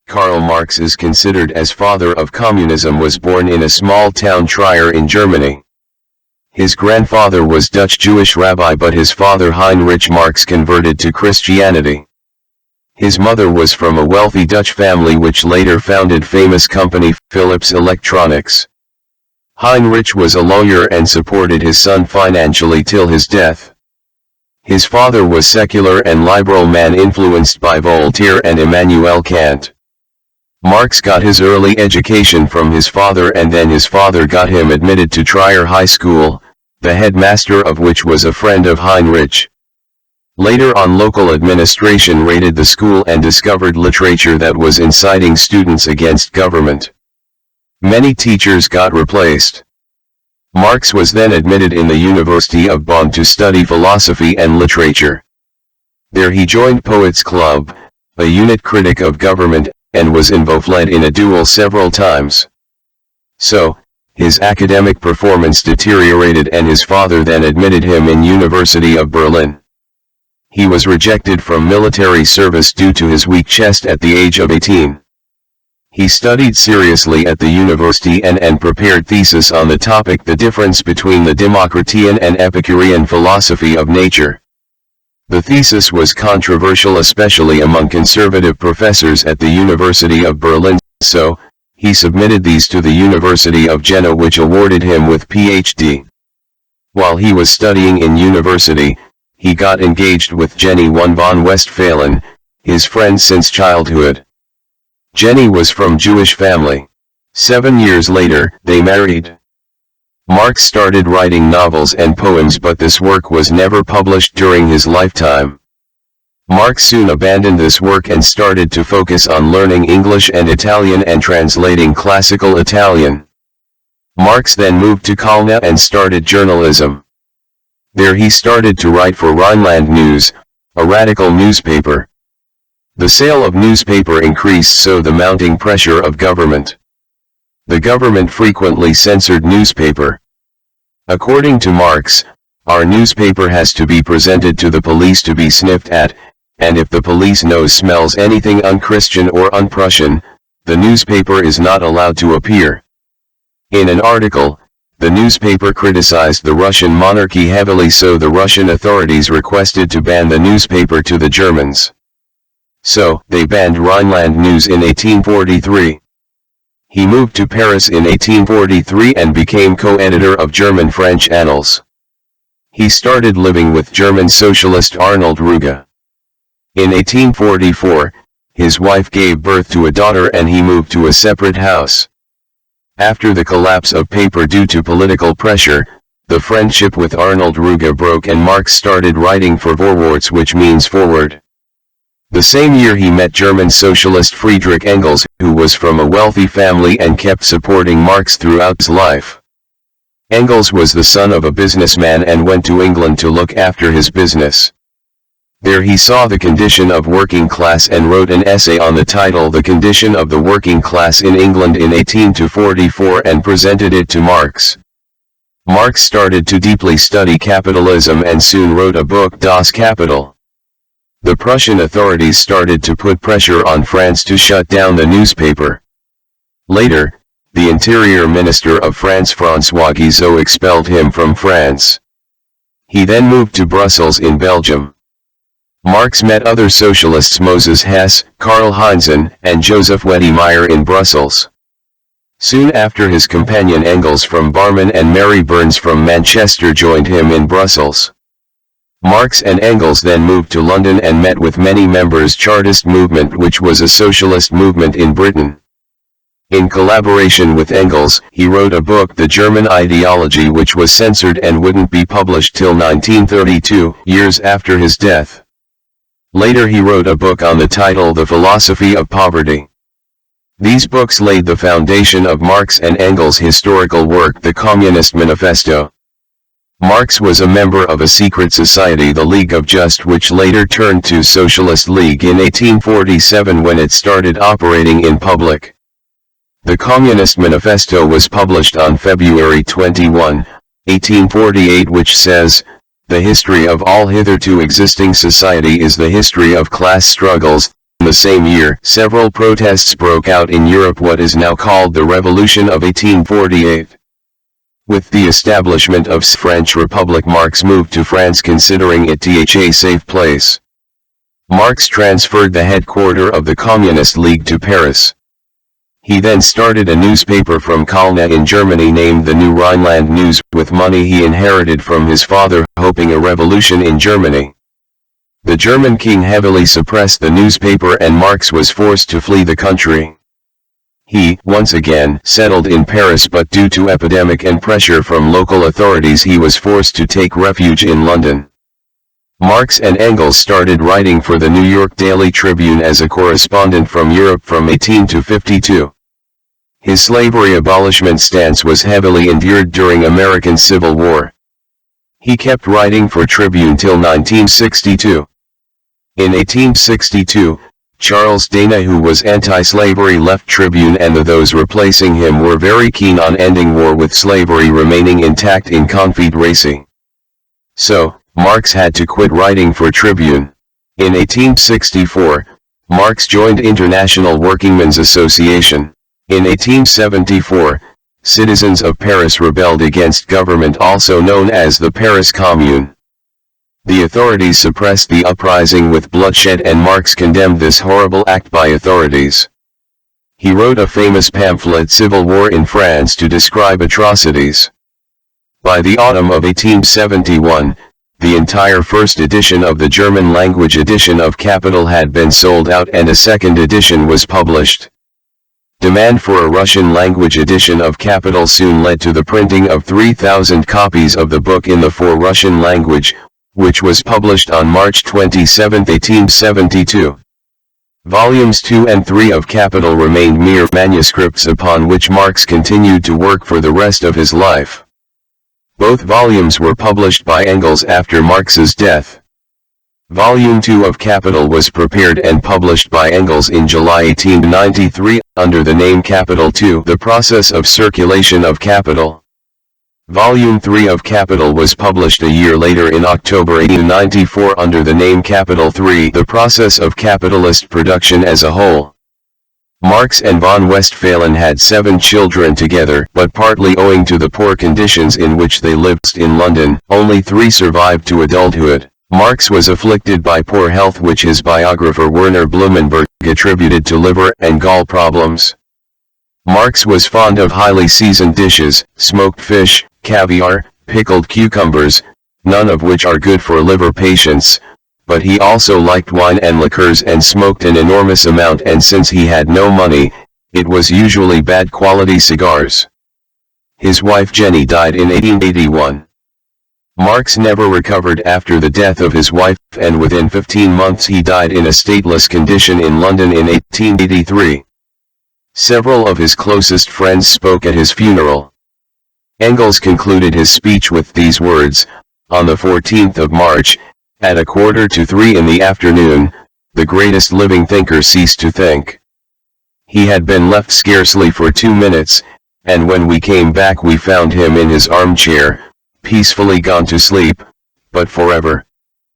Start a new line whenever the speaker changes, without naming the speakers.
Karl Marx is considered as father of communism, was born in a small town Trier in Germany. His grandfather was Dutch Jewish rabbi, but his father Heinrich Marx converted to Christianity. His mother was from a wealthy Dutch family which later founded famous company Philips Electronics. Heinrich was a lawyer and supported his son financially till his death. His father was secular and liberal man influenced by Voltaire and Immanuel Kant. Marx got his early education from his father, and then his father got him admitted to Trier High School, the headmaster of which was a friend of Heinrich. Later on, local administration raided the school and discovered literature that was inciting students against government. Many teachers got replaced. Marx was then admitted in the University of Bonn to study philosophy and literature. There he joined Poets Club, a unit critic of government, and was involved in a duel several times. So, his academic performance deteriorated and his father then admitted him in University of Berlin. He was rejected from military service due to his weak chest at the age of 18. He studied seriously at the university and prepared thesis on the topic The Difference Between the Democritean and Epicurean Philosophy of Nature. The thesis was controversial especially among conservative professors at the University of Berlin, so, he submitted these to the University of Jena, which awarded him with Ph.D. While he was studying in university, he got engaged with Jenny von Westphalen, his friend since childhood. Jenny was from Jewish family. 7 years later, they married. Marx started writing novels and poems, but this work was never published during his lifetime. Marx soon abandoned this work and started to focus on learning English and Italian and translating classical Italian. Marx then moved to Köln and started journalism. There he started to write for Rhineland News, a radical newspaper. The sale of newspaper increased, so the mounting pressure of government. The government frequently censored newspaper. According to Marx, our newspaper has to be presented to the police to be sniffed at, and if the police smells anything un-Christian or un-Prussian, the newspaper is not allowed to appear. In an article, the newspaper criticized the Russian monarchy heavily, so the Russian authorities requested to ban the newspaper to the Germans. So, they banned Rhineland News in 1843. He moved to Paris in 1843 and became co-editor of German-French annals. He started living with German socialist Arnold Ruge. In 1844, his wife gave birth to a daughter and he moved to a separate house. After the collapse of paper due to political pressure, the friendship with Arnold Ruge broke and Marx started writing for Vorwärts, which means forward. The same year he met German socialist Friedrich Engels, who was from a wealthy family and kept supporting Marx throughout his life. Engels was the son of a businessman and went to England to look after his business. There he saw the condition of working class and wrote an essay on the title The Condition of the Working Class in England in 1844 and presented it to Marx. Marx started to deeply study capitalism and soon wrote a book, Das Kapital. The Prussian authorities started to put pressure on France to shut down the newspaper. Later, the Interior Minister of France François Guizot expelled him from France. He then moved to Brussels in Belgium. Marx met other socialists Moses Hess, Karl Heinzen, and Joseph Wedemeyer in Brussels. Soon after, his companion Engels from Barmen and Mary Burns from Manchester joined him in Brussels. Marx and Engels then moved to London and met with many members Chartist movement, which was a socialist movement in Britain. In collaboration with Engels, he wrote a book, The German Ideology, which was censored and wouldn't be published till 1932, years after his death. Later he wrote a book on the title The Philosophy of Poverty. These books laid the foundation of Marx and Engels' historical work, the Communist Manifesto. Marx was a member of a secret society, the League of Just, which later turned to Socialist League in 1847 when it started operating in public. The Communist Manifesto was published on February 21, 1848, which says, "The history of all hitherto existing society is the history of class struggles, the same year, several protests broke out in Europe, what is now called the Revolution of 1848. With the establishment of the French Republic, Marx moved to France, considering it a safe place. Marx transferred the headquarters of the Communist League to Paris. He then started a newspaper from Köln in Germany named the New Rhineland News, with money he inherited from his father, hoping a revolution in Germany. The German king heavily suppressed the newspaper and Marx was forced to flee the country. He, once again, settled in Paris, but due to epidemic and pressure from local authorities he was forced to take refuge in London. Marx and Engels started writing for the New York Daily Tribune as a correspondent from Europe from 1852. His slavery abolishment stance was heavily endured during American Civil War. He kept writing for Tribune till 1962. In 1862, Charles Dana, who was anti-slavery, left Tribune, and those replacing him were very keen on ending war, with slavery remaining intact in Confederacy. So, Marx had to quit writing for Tribune. In 1864, Marx joined International Workingmen's Association. In 1874, citizens of Paris rebelled against government, also known as the Paris Commune. The authorities suppressed the uprising with bloodshed, and Marx condemned this horrible act by authorities. He wrote a famous pamphlet, Civil War in France, to describe atrocities. By the autumn of 1871, the entire first edition of the German-language edition of Capital had been sold out, and a second edition was published. Demand for a Russian-language edition of Capital soon led to the printing of 3,000 copies of the book in the for Russian language, which was published on March 27, 1872. Volumes 2 and 3 of Capital remained mere manuscripts upon which Marx continued to work for the rest of his life. Both volumes were published by Engels after Marx's death. Volume 2 of Capital was prepared and published by Engels in July 1893, under the name Capital II, The Process of Circulation of Capital. Volume 3 of Capital was published a year later in October 1894 under the name Capital III, The Process of Capitalist Production as a Whole. Marx and von Westphalen had 7 children together, but partly owing to the poor conditions in which they lived in London, only 3 survived to adulthood. Marx was afflicted by poor health, which his biographer Werner Blumenberg attributed to liver and gall problems. Marx was fond of highly seasoned dishes, smoked fish, caviar, pickled cucumbers, none of which are good for liver patients, but he also liked wine and liqueurs and smoked an enormous amount, and since he had no money, it was usually bad quality cigars. His wife Jenny died in 1881. Marx never recovered after the death of his wife, and within 15 months he died in a stateless condition in London in 1883. Several of his closest friends spoke at his funeral. Engels concluded his speech with these words: "On the 14th of March, at 2:45 in the afternoon, the greatest living thinker ceased to think. He had been left scarcely for 2 minutes, and when we came back we found him in his armchair, peacefully gone to sleep, but forever."